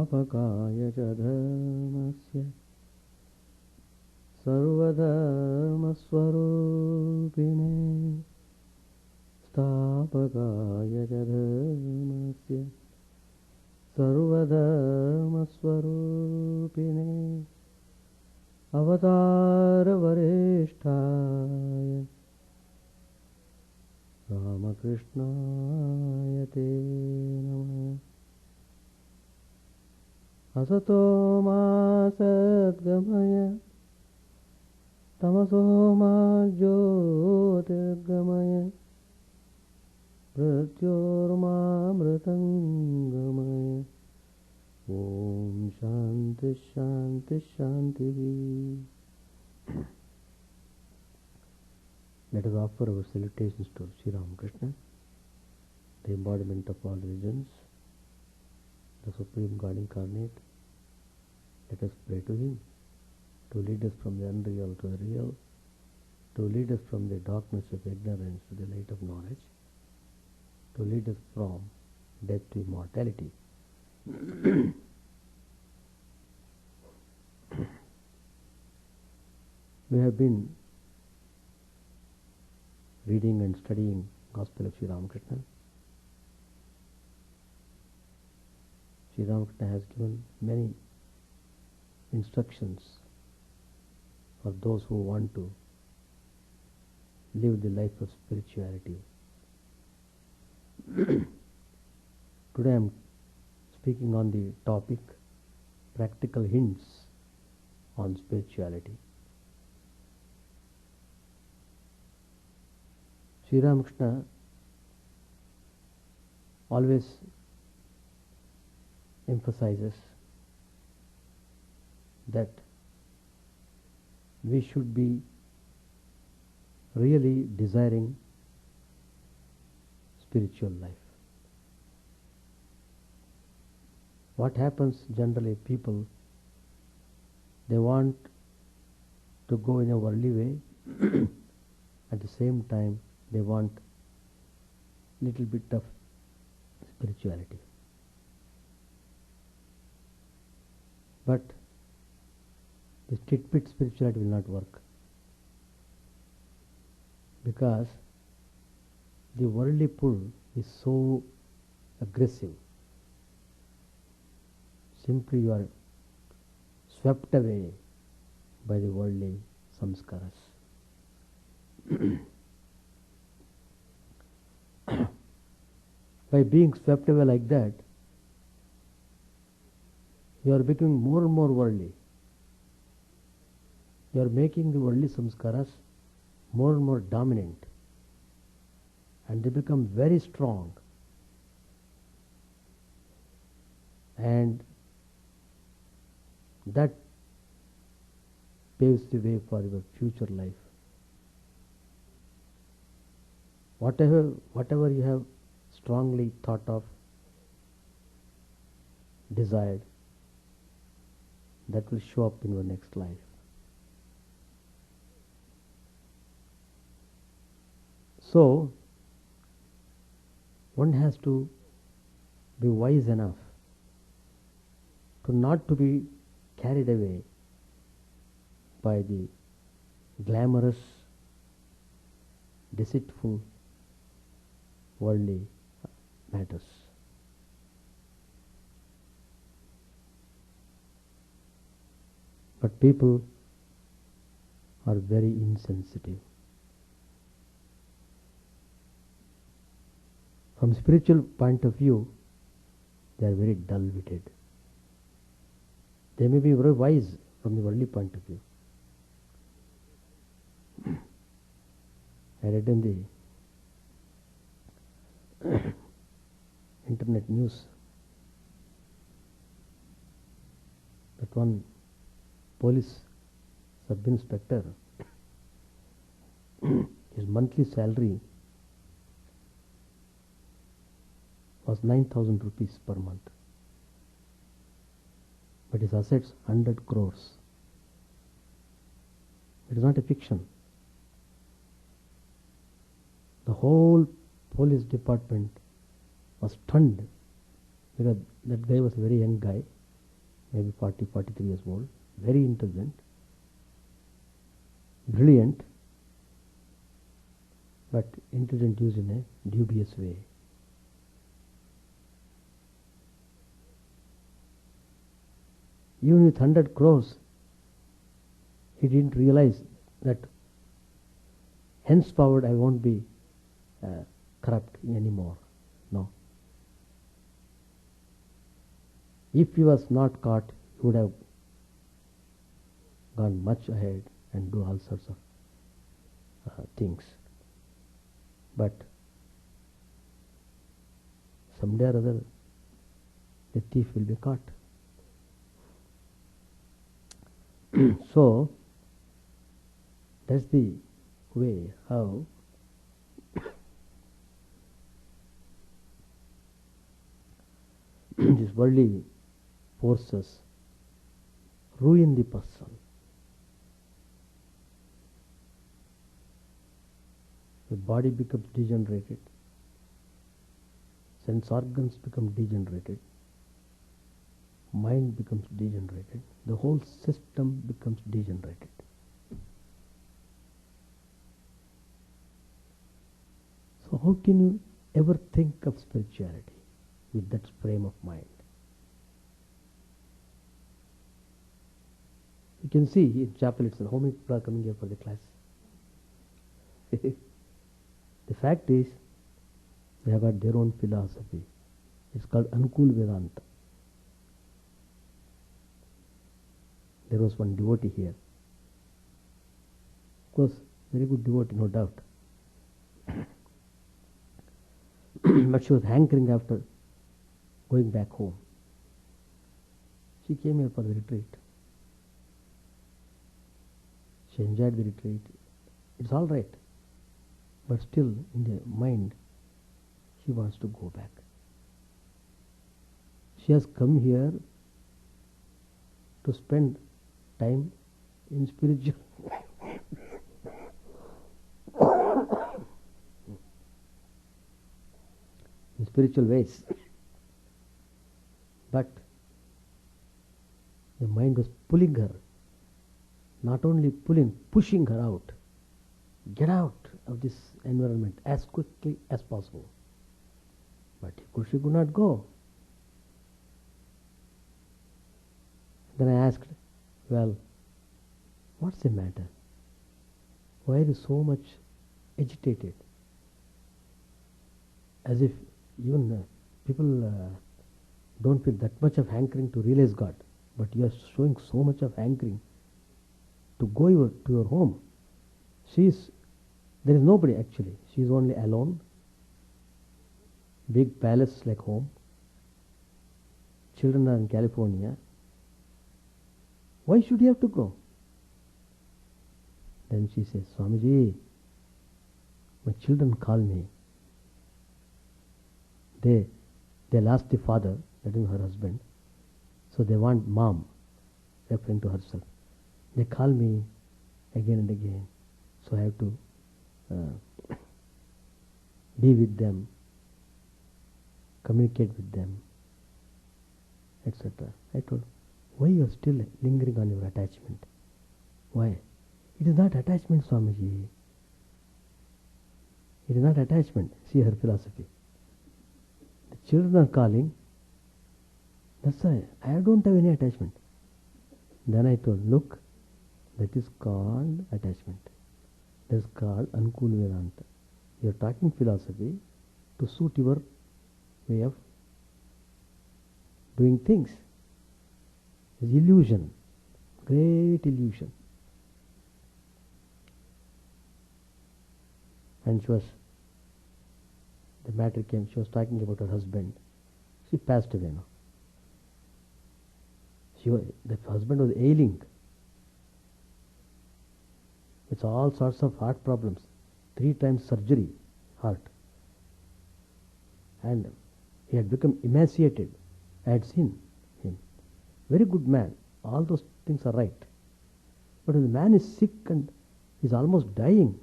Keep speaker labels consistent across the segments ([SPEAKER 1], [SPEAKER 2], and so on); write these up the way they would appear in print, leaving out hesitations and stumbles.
[SPEAKER 1] Stapakaya cha dharmasya sarvadharmaswarupine Stapakaya cha dharmasya sarvadharmaswarupine Avatara Varishtaya Ramakrishna Te Namah Asato ma Sadgamaya Tamaso ma Jyotirgamaya Pratyorma Mritangamaya Om Shanti Shanti Shanti. Let us offer our salutations to Sri Ramakrishna, the embodiment of all religions, the Supreme God Incarnate. Let us pray to Him to lead us from the unreal to the real, to lead us from the darkness of ignorance to the light of knowledge, to lead us from death to immortality. We have been reading and studying Gospel of Sri Ramakrishna. Sri Ramakrishna has given many instructions for those who want to live the life of spirituality. Today I am speaking on the topic practical hints on spirituality. Sri Ramakrishna always emphasizes that we should be really desiring spiritual life. What happens generally, people, they want to go in a worldly way, at the same time they want little bit of spirituality. But this tit-bit spirituality will not work, because the worldly pull is so aggressive. Simply you are swept away by the worldly samskaras. By being swept away like that, you are becoming more and more worldly. You are making the worldly samskaras more and more dominant, and they become very strong, and that paves the way for your future life. Whatever you have strongly thought of, desired, that will show up in your next life. So, one has to be wise enough to not to be carried away by the glamorous, deceitful, worldly matters. But people are very insensitive. From spiritual point of view, they are very dull-witted. They may be very wise from the worldly point of view. I read in the internet news that one police sub-inspector, his monthly salary was 9,000 rupees per month, but his assets 100 crores. It is not a fiction. The whole police department was stunned, because that guy was a very young guy, maybe 40, 43 years old, very intelligent, brilliant, but intelligent used in a dubious way. Even with 100 crores, he didn't realize that henceforward I won't be corrupt anymore. No. If he was not caught, he would have gone much ahead and do all sorts of things. But someday or other, the thief will be caught. So, that's the way how these worldly forces ruin the person. The body becomes degenerated, sense organs become degenerated, mind becomes degenerated, the whole system becomes degenerated. So how can you ever think of spirituality with that frame of mind? You can see in chapel itself how many people are coming here for the class. The fact is, they have got their own philosophy. It's called Anukul Vedanta. There was one devotee here. Of course, very good devotee, no doubt. But she was hankering after going back home. She came here for the retreat. She enjoyed the retreat. It's all right. But still, in the mind, she wants to go back. She has come here to spend time in spiritual ways. But the mind was pulling her, not only pulling, pushing her out. Get out of this environment as quickly as possible. But she could not go. Then I asked, well, what's the matter? Why are you so much agitated? As if even people don't feel that much of hankering to realize God, but you are showing so much of hankering to go to your home. There is nobody actually. She is only alone. Big palace like home. Children are in California. Why should you have to go? Then she says, Swamiji, my children call me. They lost the father, that is her husband. So they want mom, referring to herself. They call me again and again. So I have to be with them, communicate with them, etc. I told, why you are still lingering on your attachment? Why? It is not attachment, Swamiji. It is not attachment. See her philosophy. The children are calling. That's why I don't have any attachment. Then I told, look, that is called attachment. That is called Anukul Vedanta. You are talking philosophy to suit your way of doing things. It's illusion, great illusion. And the matter came, she was talking about her husband. She passed away now. The husband was ailing. It's all sorts of heart problems. 3 times surgery, heart. And he had become emaciated. I had seen him. Very good man. All those things are right. But when the man is sick and is almost dying,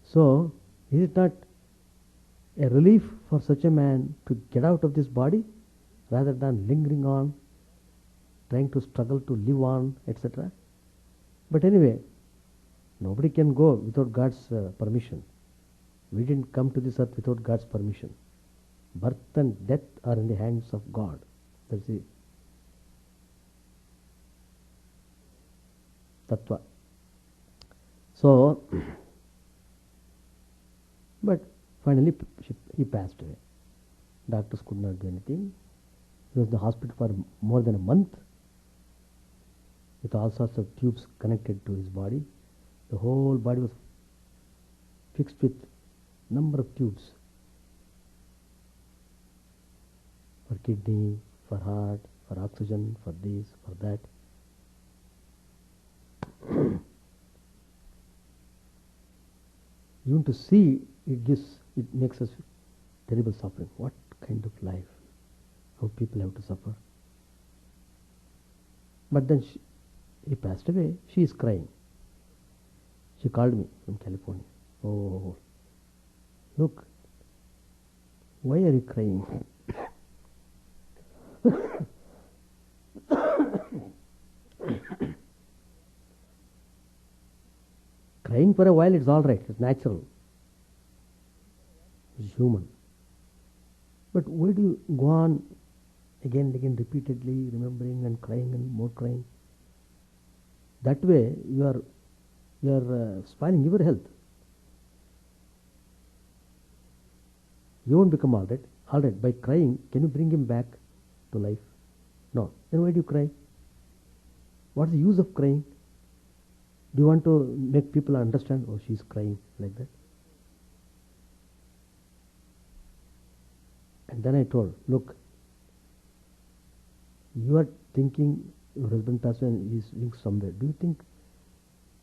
[SPEAKER 1] so is it not a relief for such a man to get out of this body rather than lingering on, trying to struggle to live on, etc. But anyway, nobody can go without God's permission. We didn't come to this earth without God's permission. Birth and death are in the hands of God. That's the tattva. So, but finally he passed away. Doctors could not do anything. He was in the hospital for more than a month with all sorts of tubes connected to his body. The whole body was fixed with number of tubes for kidney, for heart, for oxygen, for this, for that. Even to see it makes us terrible suffering. What kind of life? How people have to suffer. But then he passed away. She is crying. She called me from California. Oh, look, why are you crying? Crying for a while, it's all right. It's natural. It's human. But why do you go on again and again repeatedly remembering and crying and more crying? That way you are spoiling your health. You won't become all right. All right, by crying, can you bring him back to life? No. Then why do you cry? What's the use of crying? Do you want to make people understand, oh, she's crying like that? And then I told, look, you are thinking your husband passed away and he's living somewhere. Do you think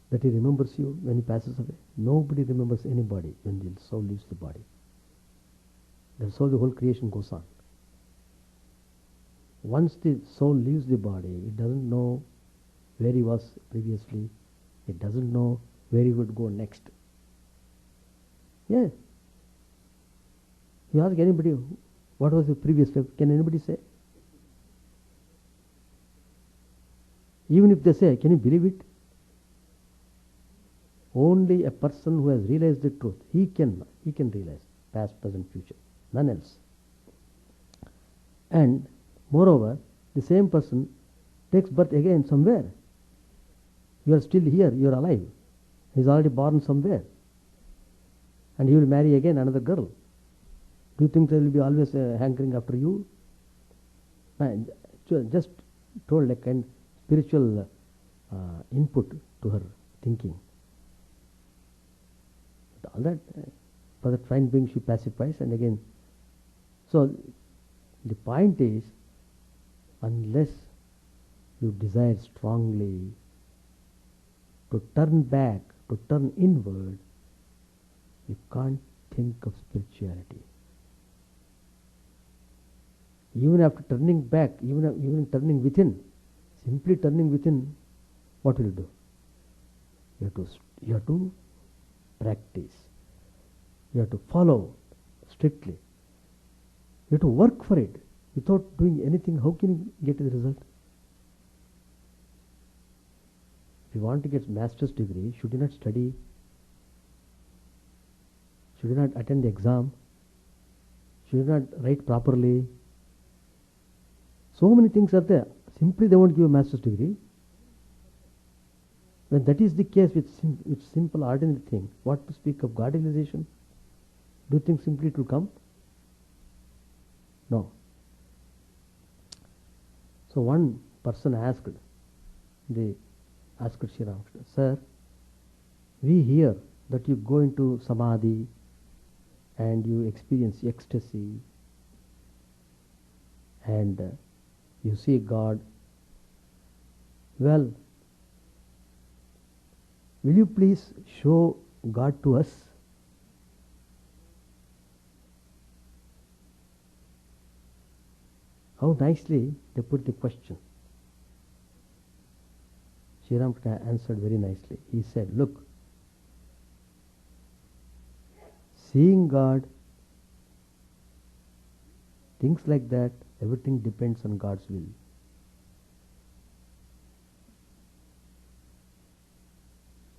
[SPEAKER 1] that he remembers you when he passes away? Nobody remembers anybody when the soul leaves the body. That's how the whole creation goes on. Once the soul leaves the body, it doesn't know where he was previously. It doesn't know where he would go next. Yeah. You ask anybody, what was your previous life? Can anybody say? Even if they say, can you believe it? Only a person who has realized the truth, he can realize past, present, future. None else. And moreover, the same person takes birth again somewhere. You are still here, you are alive. He is already born somewhere. And he will marry again another girl. Do you think they will be always hankering after you? Just told a kind of spiritual input to her thinking. But all that, for the time being, she pacifies and again. So the point is, unless you desire strongly to turn back, to turn inward, you can't think of spirituality. Even after turning back, even turning within, simply turning within, what will you do? You have to practice. You have to follow strictly. You have to work for it. Without doing anything, how can you get the result? If you want to get master's degree, should you not study? Should you not attend the exam? Should you not write properly? So many things are there. Simply they won't give a master's degree. When that is the case with simple ordinary thing, what to speak of God realization? Do you think simply it will come? No. So one person asked Sri Ramakrishna, sir, we hear that you go into samadhi and you experience ecstasy and you see God. Well, will you please show God to us? How nicely they put the question. Sri Ramakrishna answered very nicely. He said, look, seeing God, things like that Everything depends on God's will.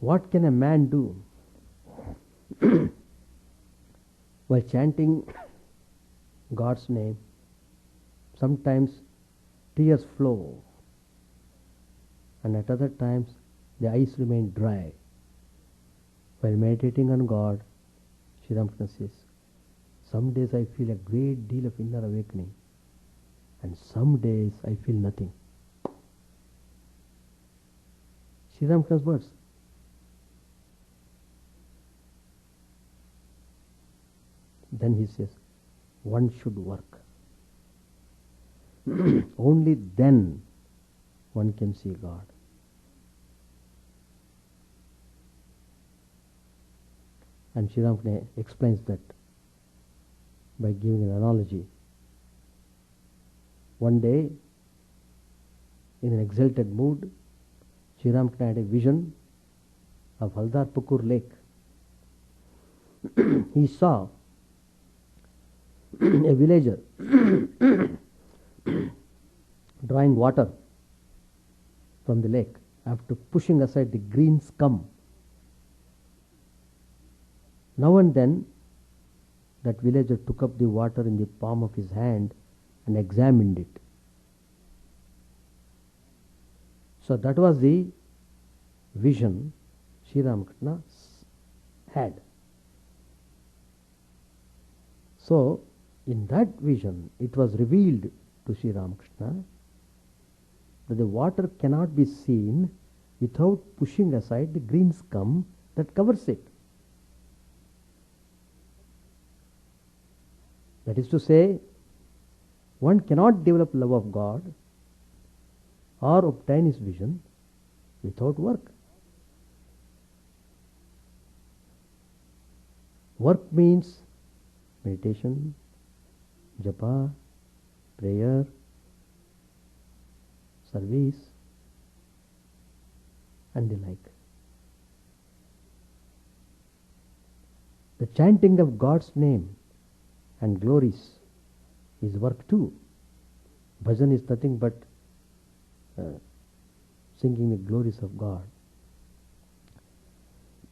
[SPEAKER 1] What can a man do? While chanting God's name, sometimes tears flow, and at other times the eyes remain dry. While meditating on God, Sri Ramakrishna says, some days I feel a great deal of inner awakening, and some days I feel nothing. Sri Ramakrishna's words. Then he says, one should work. Only then one can see God. And Sri Ramakrishna explains that by giving an analogy. One day, in an exalted mood, Sri Ramakrishna had a vision of Haldarpukur lake. He saw a villager drawing water from the lake after pushing aside the green scum. Now and then, that villager took up the water in the palm of his hand and examined it. So that was the vision Sri Ramakrishna had. So, in that vision, it was revealed to Sri Ramakrishna that the water cannot be seen without pushing aside the green scum that covers it. That is to say, one cannot develop love of God or obtain his vision without work. Work means meditation, japa, prayer, service, and the like. The chanting of God's name and glories is work too. Bhajan is nothing but singing the glories of God.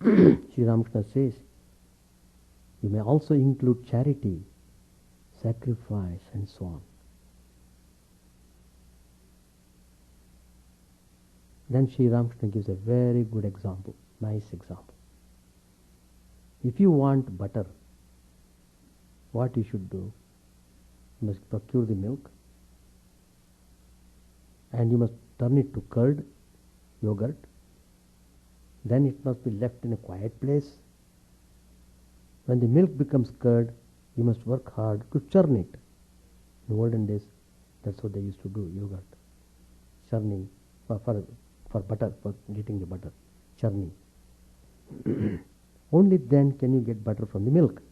[SPEAKER 1] Sri Ramakrishna says, you may also include charity, sacrifice, and so on. Then Sri Ramakrishna gives a very good example, nice example. If you want butter, what you should do? You must procure the milk, and you must turn it to curd, yogurt. Then it must be left in a quiet place. When the milk becomes curd, you must work hard to churn it. In the olden days, that's what they used to do, yogurt. Churning for butter, for getting the butter. Churning. Only then can you get butter from the milk.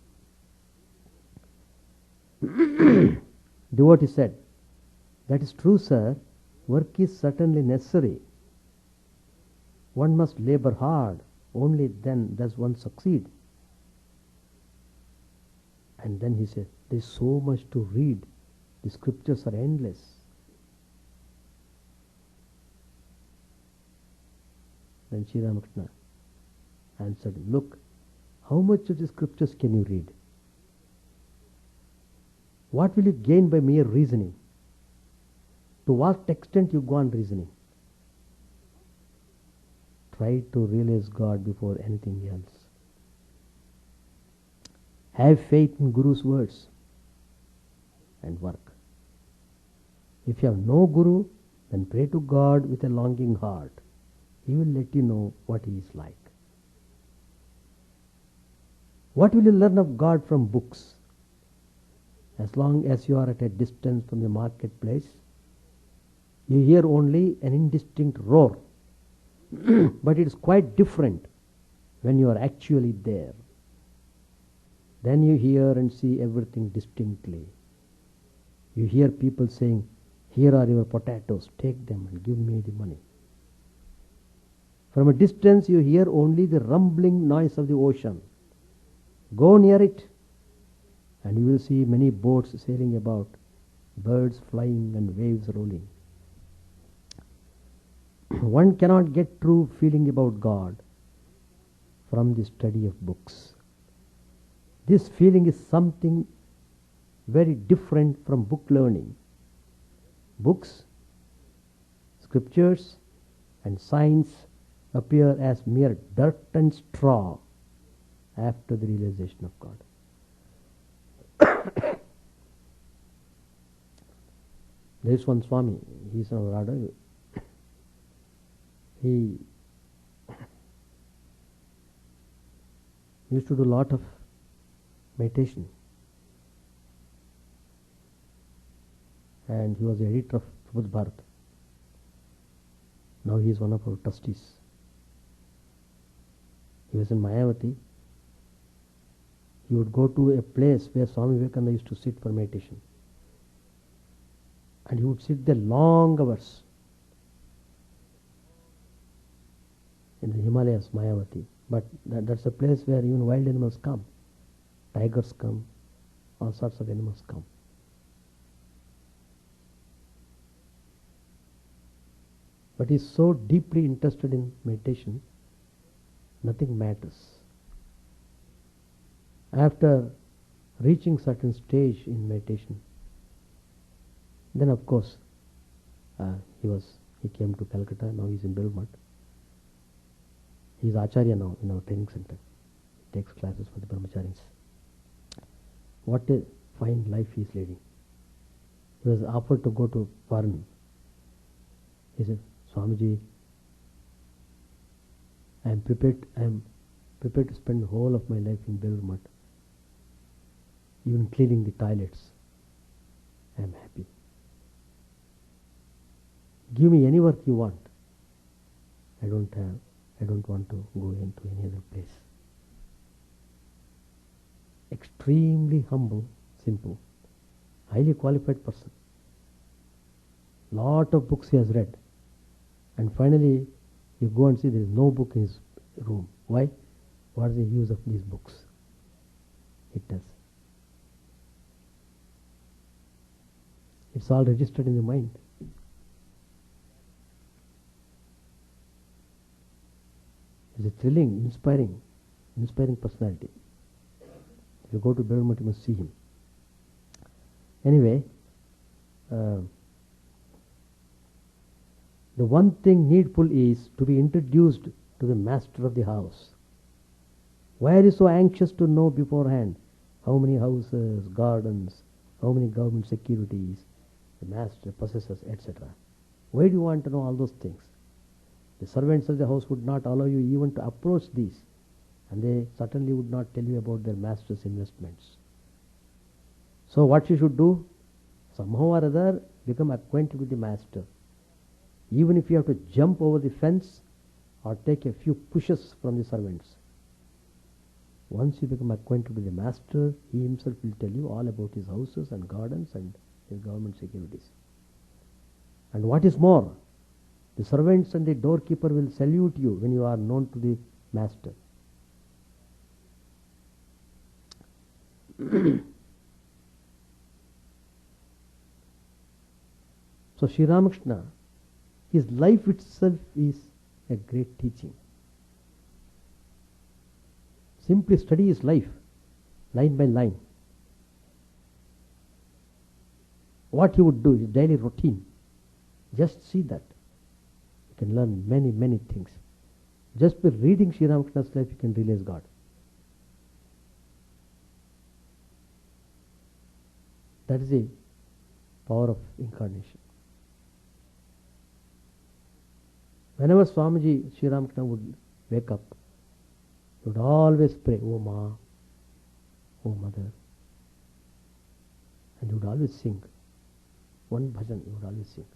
[SPEAKER 1] Devotee said, that is true, sir. Work is certainly necessary. One must labor hard. Only then does one succeed. And then he said, there is so much to read. The scriptures are endless. Then Sri Ramakrishna answered, look, how much of the scriptures can you read? What will you gain by mere reasoning? To what extent you go on reasoning? Try to realize God before anything else. Have faith in Guru's words and work. If you have no Guru, then pray to God with a longing heart. He will let you know what He is like. What will you learn of God from books? As long as you are at a distance from the marketplace, you hear only an indistinct roar. But it is quite different when you are actually there. Then you hear and see everything distinctly. You hear people saying, here are your potatoes, take them and give me the money. From a distance you hear only the rumbling noise of the ocean. Go near it and you will see many boats sailing about birds flying and waves rolling. One cannot get true feeling about God from the study of books. This feeling is something very different from book learning. Books, scriptures, and science appear as mere dirt and straw after the realization of God. There is one Swami, he is an Radha. He used to do a lot of meditation, and he was the editor of Prabhupada Bharat. Now he is one of our trustees. He was in Mayavati. He would go to a place where Swami Vivekananda used to sit for meditation, and he would sit there long hours in the Himalayas, Mayavati. But that's a place where even wild animals come. Tigers come, all sorts of animals come. But he's so deeply interested in meditation, nothing matters. After reaching certain stage in meditation, then of course he came to Calcutta. Now he's in Lemont. He's Acharya now in our training center. He takes classes for the brahmacharis. What a fine life he is leading. He was offered to go to foreign. He said, Swamiji, I am prepared to spend the whole of my life in Lemont, even cleaning the toilets. I am happy. Give me any work you want. I don't want to go into any other place. Extremely humble, simple, highly qualified person. Lot of books he has read. And finally, you go and see there is no book in his room. Why? What is the use of these books? It does. It's all registered in the mind. It's a thrilling, inspiring personality. If you go to Lemont, you must see him. Anyway, the one thing needful is to be introduced to the master of the house. Why are you so anxious to know beforehand how many houses, gardens, how many government securities the master possesses, etc.? Why do you want to know all those things? The servants of the house would not allow you even to approach these, and they certainly would not tell you about their master's investments. So what you should do? Somehow or other, become acquainted with the master. Even if you have to jump over the fence or take a few pushes from the servants. Once you become acquainted with the master, he himself will tell you all about his houses and gardens and his government securities. And what is more, the servants and the doorkeeper will salute you when you are known to the master. So Sri Ramakrishna, his life itself is a great teaching. Simply study his life, line by line. What he would do, his daily routine. Just see that. You can learn many, many things. Just by reading Sri Ramakrishna's life, you can realize God. That is the power of incarnation. Whenever Swamiji Sri Ramakrishna would wake up, he would always pray, "Oh Ma, oh Mother." And he would always sing. One bhajan he would always sing.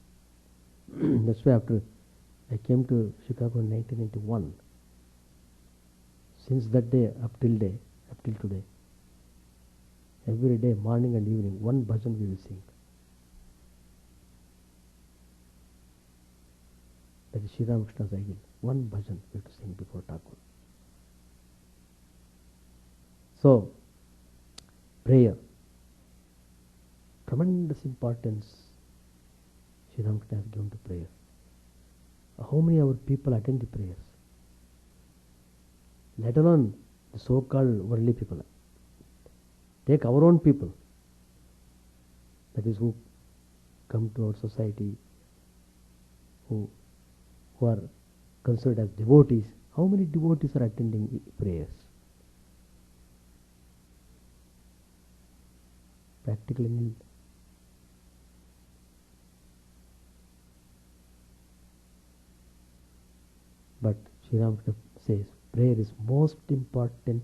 [SPEAKER 1] That's why after I came to Chicago in 1991, since that day up till today, every day, morning and evening, one bhajan we will sing. That is Sri Ramakrishna's ideal. One bhajan we have to sing before Thakur. So, prayer. tremendous importance Sri Ramakrishna has given to prayer. How many of our people attend the prayers? Let alone the so-called worldly people. Take our own people, that is, who come to our society, who are considered as devotees. How many devotees are attending prayers? Practically nil. But Sri Ramakrishna says prayer is most important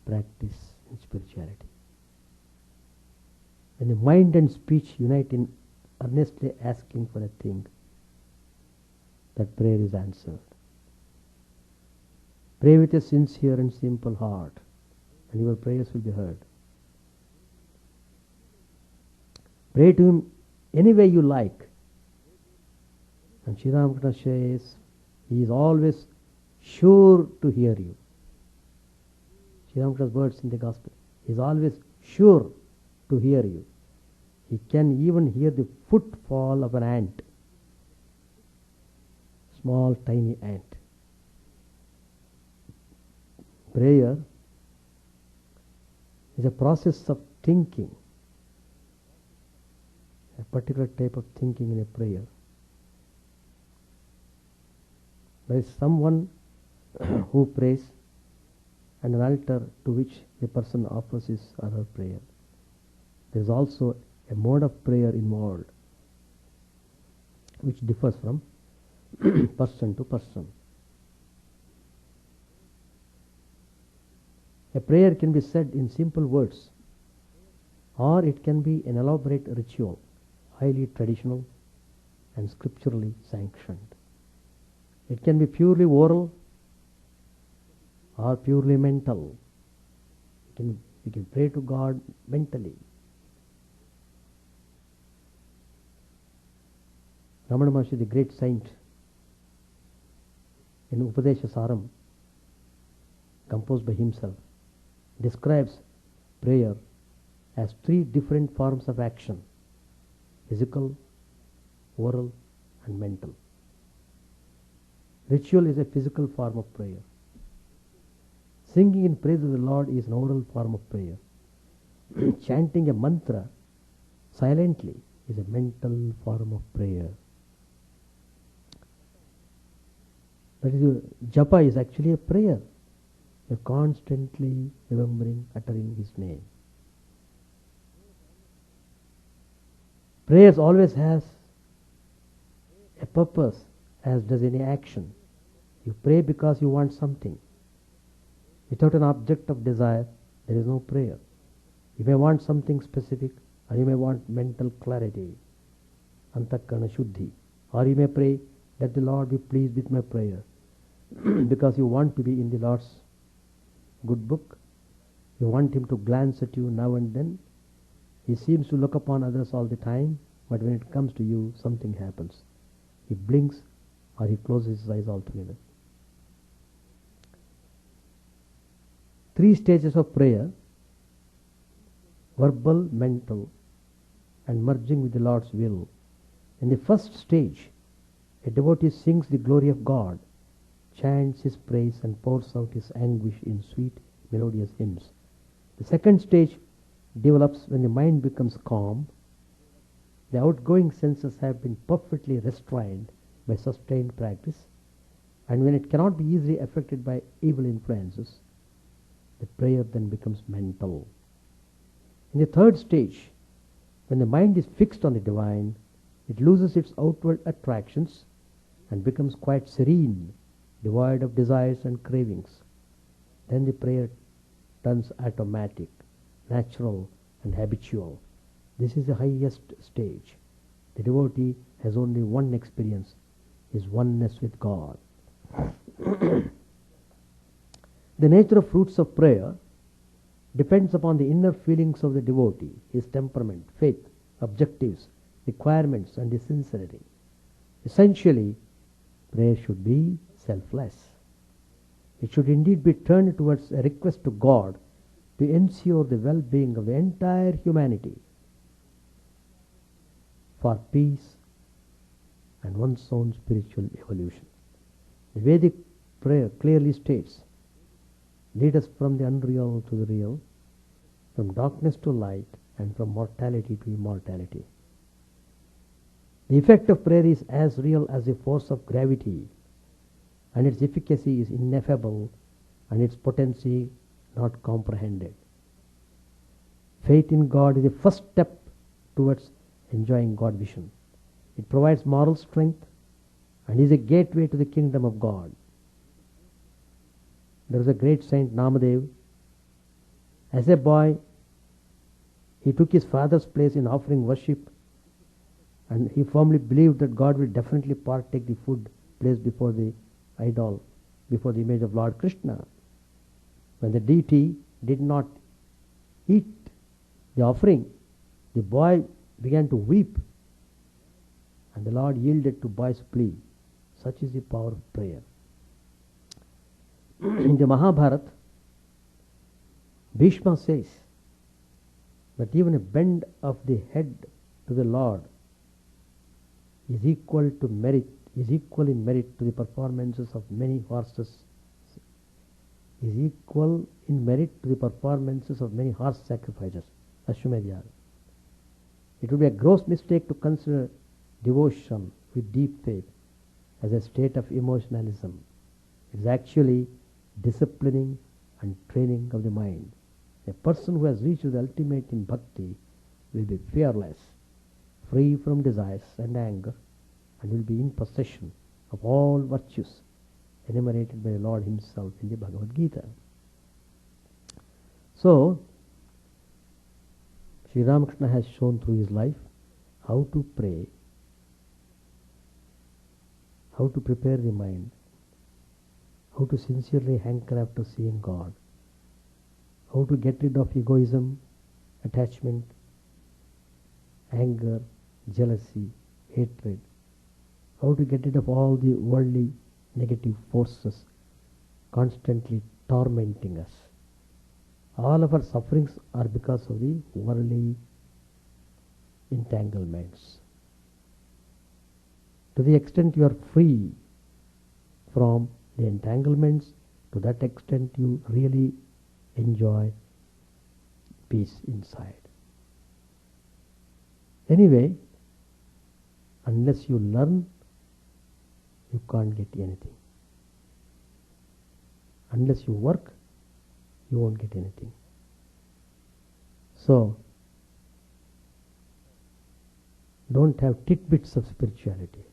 [SPEAKER 1] practice in spirituality. When the mind and speech unite in earnestly asking for a thing, that prayer is answered. Pray with a sincere and simple heart, and your prayers will be heard. Pray to Him any way you like. And Sri Ramakrishna says, He is always sure to hear you. Sri Ramakrishna's words in the Gospel. He is always sure to hear you. He can even hear the footfall of an ant. Small, tiny ant. Prayer is a process of thinking. A particular type of thinking in a prayer. There is someone who prays and an altar to which a person offers his or her prayer. There is also a mode of prayer involved which differs from person to person. A prayer can be said in simple words, or it can be an elaborate ritual, highly traditional and scripturally sanctioned. It can be purely oral or purely mental. We can pray to God mentally. Ramana Maharshi, the great saint, in Upadesha Saram, composed by himself, describes prayer as 3 different forms of action: physical, oral, and mental. Ritual is a physical form of prayer. Singing in praise of the Lord is an oral form of prayer. Chanting a mantra silently is a mental form of prayer. That is, japa is actually a prayer. You are constantly remembering, uttering His name. Prayers always has a purpose, as does any action. You pray because you want something. Without an object of desire, there is no prayer. You may want something specific, or you may want mental clarity, antakarana shuddhi, or you may pray, let the Lord be pleased with my prayer, because you want to be in the Lord's good book. You want Him to glance at you now and then. He seems to look upon others all the time, but when it comes to you, something happens. He blinks or he closes his eyes altogether. 3 stages of prayer: verbal, mental, and merging with the Lord's will. In the first stage, a devotee sings the glory of God, chants His praise, and pours out his anguish in sweet, melodious hymns. The second stage develops when the mind becomes calm. The outgoing senses have been perfectly restrained by sustained practice, and when it cannot be easily affected by evil influences, the prayer then becomes mental. In the third stage, when the mind is fixed on the divine, it loses its outward attractions and becomes quite serene, devoid of desires and cravings. Then the prayer turns automatic, natural, and habitual. This is the highest stage. The devotee has only one experience, his oneness with God. The nature of fruits of prayer depends upon the inner feelings of the devotee, his temperament, faith, objectives, requirements, and his sincerity. Essentially, prayer should be selfless. It should indeed be turned towards a request to God to ensure the well-being of the entire humanity. for peace and one's own spiritual evolution. The Vedic prayer clearly states, lead us from the unreal to the real, from darkness to light, and from mortality to immortality. The effect of prayer is as real as the force of gravity, and its efficacy is ineffable, and its potency not comprehended. Faith in God is the first step towards enjoying God vision. It provides moral strength and is a gateway to the kingdom of God. There was a great saint, Namadev. As a boy, he took his father's place in offering worship, and he firmly believed that God will definitely partake the food placed before the idol, before the image of Lord Krishna. When the deity did not eat the offering, the boy began to weep, and the Lord yielded to boy's plea. Such is the power of prayer. In the Mahabharata, Bhishma says that even a bend of the head to the Lord is equal in merit to the performances of many horses, is equal in merit to the performances of many horse sacrifices, Ashwamedh Yaga. It would be a gross mistake to consider devotion with deep faith as a state of emotionalism. It is actually disciplining and training of the mind. A person who has reached the ultimate in bhakti will be fearless, free from desires and anger, and will be in possession of all virtues enumerated by the Lord himself in the Bhagavad Gita. So, Sri Ramakrishna has shown through his life how to pray, how to prepare the mind, how to sincerely hanker after seeing God, how to get rid of egoism, attachment, anger, jealousy, hatred, how to get rid of all the worldly negative forces constantly tormenting us. All of our sufferings are because of the worldly entanglements. To the extent you are free from the entanglements, to that extent you really enjoy peace inside. Anyway, unless you learn, you can't get anything. Unless you work, you won't get anything. So, don't have tidbits of spirituality.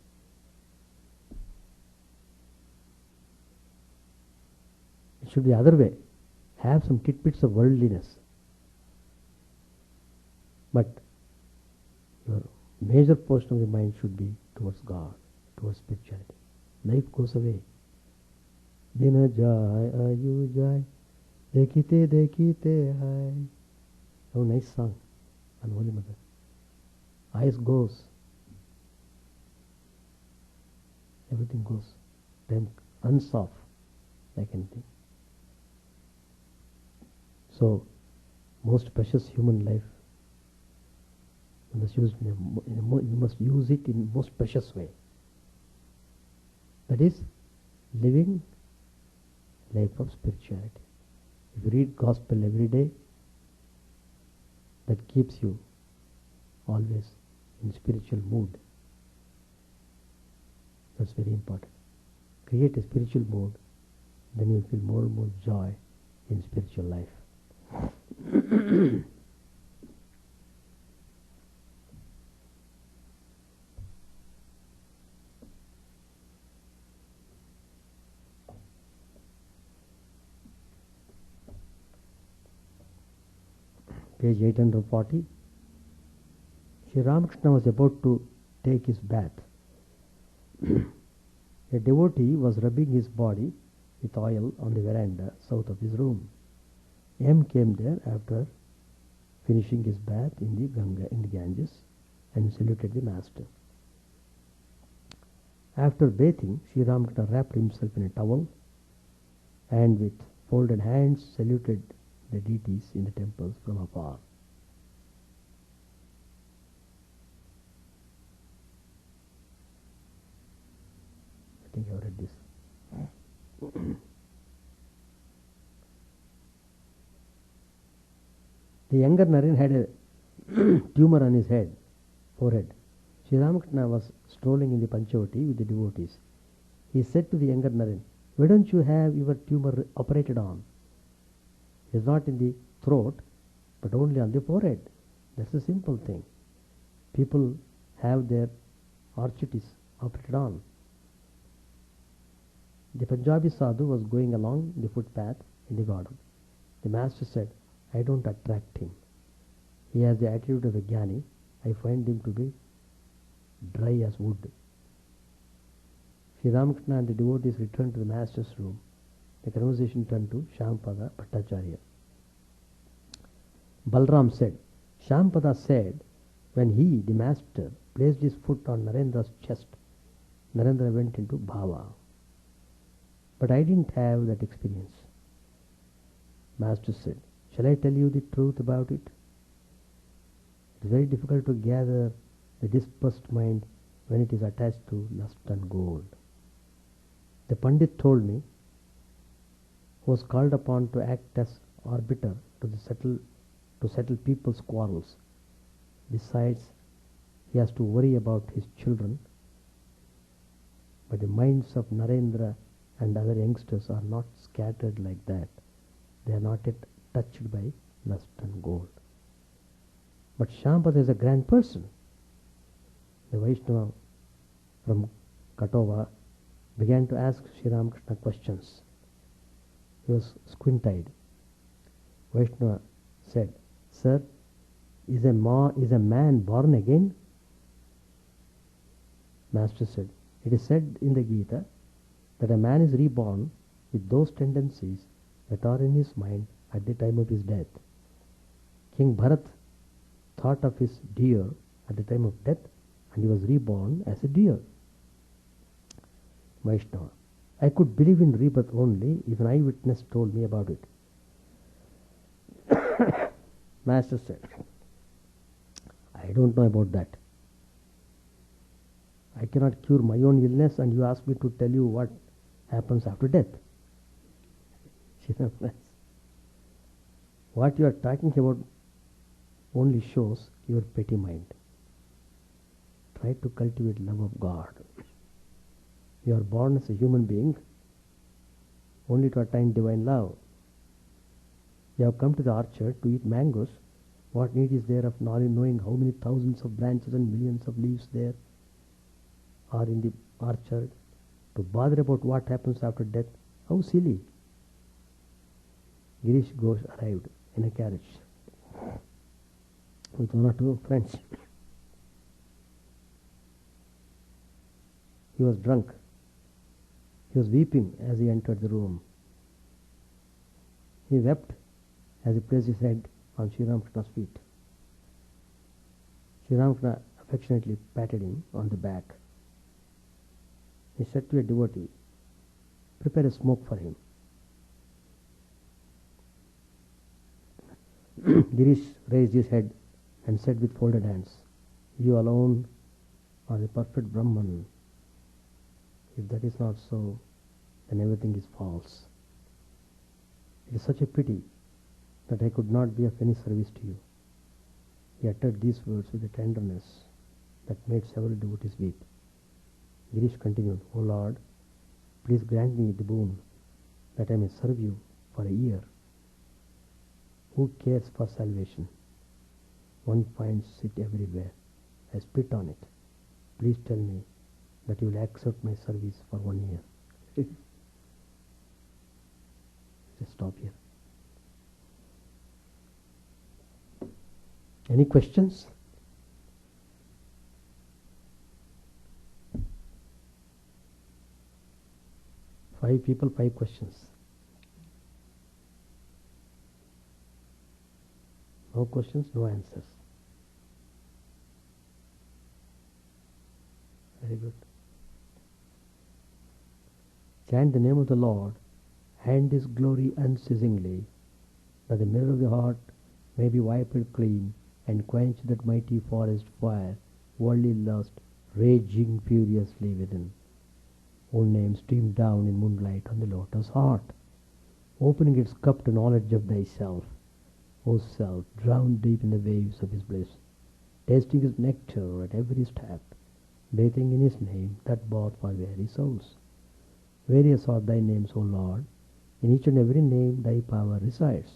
[SPEAKER 1] It should be the other way. Have some tidbits of worldliness. But your major portion of the mind should be towards God, towards spirituality. Life goes away. Dina jai, ayu jai, dekite hai. Oh, nice song on Holy Mother. Eyes goes. Everything goes. Time runs off like anything. So, most precious human life, you must use it in most precious way. That is, living life of spirituality. If you read gospel every day, that keeps you always in spiritual mood. That's very important. Create a spiritual mood, then you feel more and more joy in spiritual life. Page 840. Sri Ramakrishna was about to take his bath. A devotee was rubbing his body with oil on the veranda south of his room. M came there after finishing his bath in the Ganges and saluted the master. After bathing, Sri Ramakrishna wrapped himself in a towel and with folded hands saluted the deities in the temples from afar. The younger Naren had a tumor on his forehead. Sri Ramakrishna was strolling in the Panchavati with the devotees. He said to the younger Naren, "Why don't you have your tumor operated on? It is not in the throat, but only on the forehead. That's a simple thing. People have their arthritis operated on." The Punjabi sadhu was going along the footpath in the garden. The master said, "I don't attract him. He has the attitude of a jnani. I find him to be dry as wood." Sri Ramakrishna and the devotees returned to the master's room. The conversation turned to Shampada Bhattacharya. Balram said, "Shampada said, when he, the master, placed his foot on Narendra's chest, Narendra went into bhava. But I didn't have that experience." Master said, "Shall I tell you the truth about it? It is very difficult to gather the dispersed mind when it is attached to lust and gold. The Pandit told me, who was called upon to act as arbiter to settle people's quarrels. Besides, he has to worry about his children. But the minds of Narendra and other youngsters are not scattered like that. They are not yet touched by lust and gold. But Shampada is a grand person." The Vaishnava from Katova began to ask Sri Ramakrishna questions. He was squint-eyed. Vaishnava said, "Sir, is a man born again?" Master said, "It is said in the Gita that a man is reborn with those tendencies that are in his mind at the time of his death. King Bharat thought of his deer at the time of death, and he was reborn as a deer." Vaishnava, "I could believe in rebirth only if an eyewitness told me about it." Master said, "I don't know about that. I cannot cure my own illness, and you ask me to tell you what happens after death." What you are talking about only shows your petty mind. Try to cultivate love of God. You are born as a human being only to attain divine love. You have come to the orchard to eat mangoes. What need is there of knowing how many thousands of branches and millions of leaves there are in the orchard? To bother about what happens after death? How silly. Girish Ghosh arrived in a carriage with one or two friends. He was drunk. He was weeping as he entered the room. He wept as he placed his head on Sri Ramakrishna's feet. Sri Ramakrishna affectionately patted him on the back. He said to a devotee, "Prepare a smoke for him." Girish raised his head and said with folded hands, "You alone are the perfect Brahman. If that is not so, then everything is false. It is such a pity that I could not be of any service to you." He uttered these words with a tenderness that made several devotees weep. Girish continued, "O Lord, please grant me the boon that I may serve you for a year. Who cares for salvation? One finds it everywhere. I spit on it. Please tell me that you will accept my service for 1 year. Just stop here. Any questions? Five people, 5 questions. No questions, no answers. Very good. Chant the name of the Lord, and His glory unceasingly, that the mirror of the heart may be wiped clean and quench that mighty forest fire, worldly lust raging furiously within. Old name streamed down in moonlight on the lotus heart, opening its cup to knowledge of thyself. O self, drowned deep in the waves of his bliss, tasting his nectar at every step, bathing in his name that bought for very souls. Various are thy names, O Lord. In each and every name thy power resides.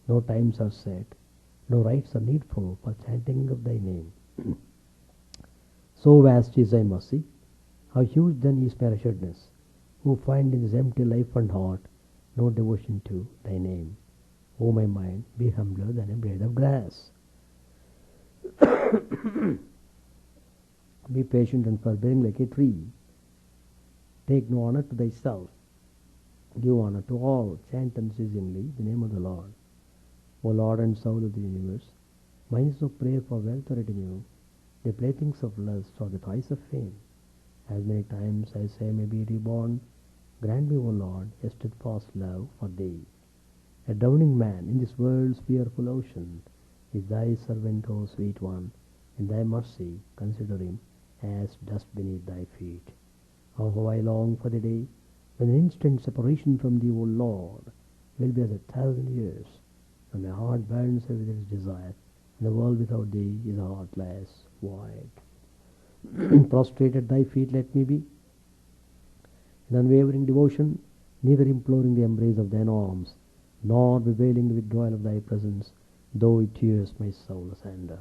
[SPEAKER 1] No times are set, no rites are needful for chanting of thy name. So vast is thy mercy, how huge then is my wretchedness, who find in this empty life and heart no devotion to thy name. O my mind, be humbler than a blade of grass. Be patient and forbearing like a tree. Take no honor to thyself. Give honor to all. Chant unceasingly the name of the Lord. O Lord and soul of the universe, mine is no prayer for wealth or retinue. The playthings of lust or the toys of fame. As many times as I may be reborn, grant me, O Lord, a steadfast love for thee. A drowning man in this world's fearful ocean is thy servant, O sweet one. In thy mercy consider him as dust beneath thy feet. How I long for the day when an instant separation from thee, O Lord, will be as 1,000 years, and my heart burns with its desire, and the world without thee is a heartless void. Prostrate at thy feet let me be, in unwavering devotion, neither imploring the embrace of thine arms, nor bewailing the withdrawal of thy presence, though it tears my soul asunder.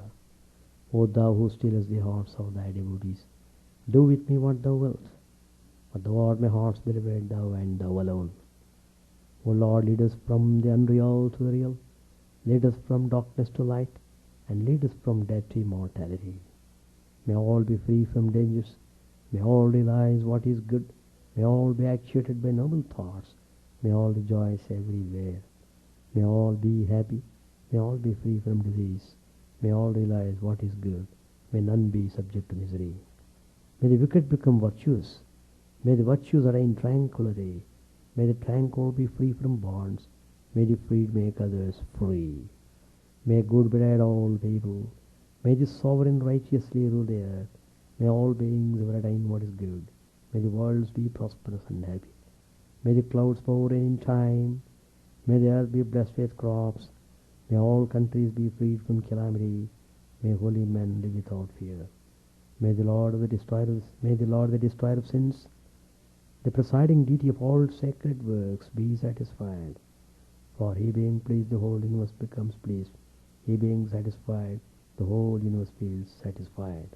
[SPEAKER 1] O thou who stillest the hearts of thy devotees, do with me what thou wilt. For thou art my heart's beloved, thou and thou alone. O Lord, lead us from the unreal to the real. Lead us from darkness to light, and lead us from death to immortality. May all be free from dangers. May all realize what is good. May all be actuated by noble thoughts. May all rejoice everywhere. May all be happy. May all be free from disease. May all realize what is good. May none be subject to misery. May the wicked become virtuous. May the virtuous attain tranquility. May the tranquil be free from bonds. May the freed make others free. May good betide all people. May the sovereign righteously rule the earth. May all beings ever attain what is good. May the worlds be prosperous and happy. May the clouds pour rain in time. May the earth be blessed with crops. May all countries be freed from calamity. May holy men live without fear. May the Lord the destroyer of sins, the presiding deity of all sacred works, be satisfied. For he being pleased, the whole universe becomes pleased. He being satisfied, the whole universe feels satisfied.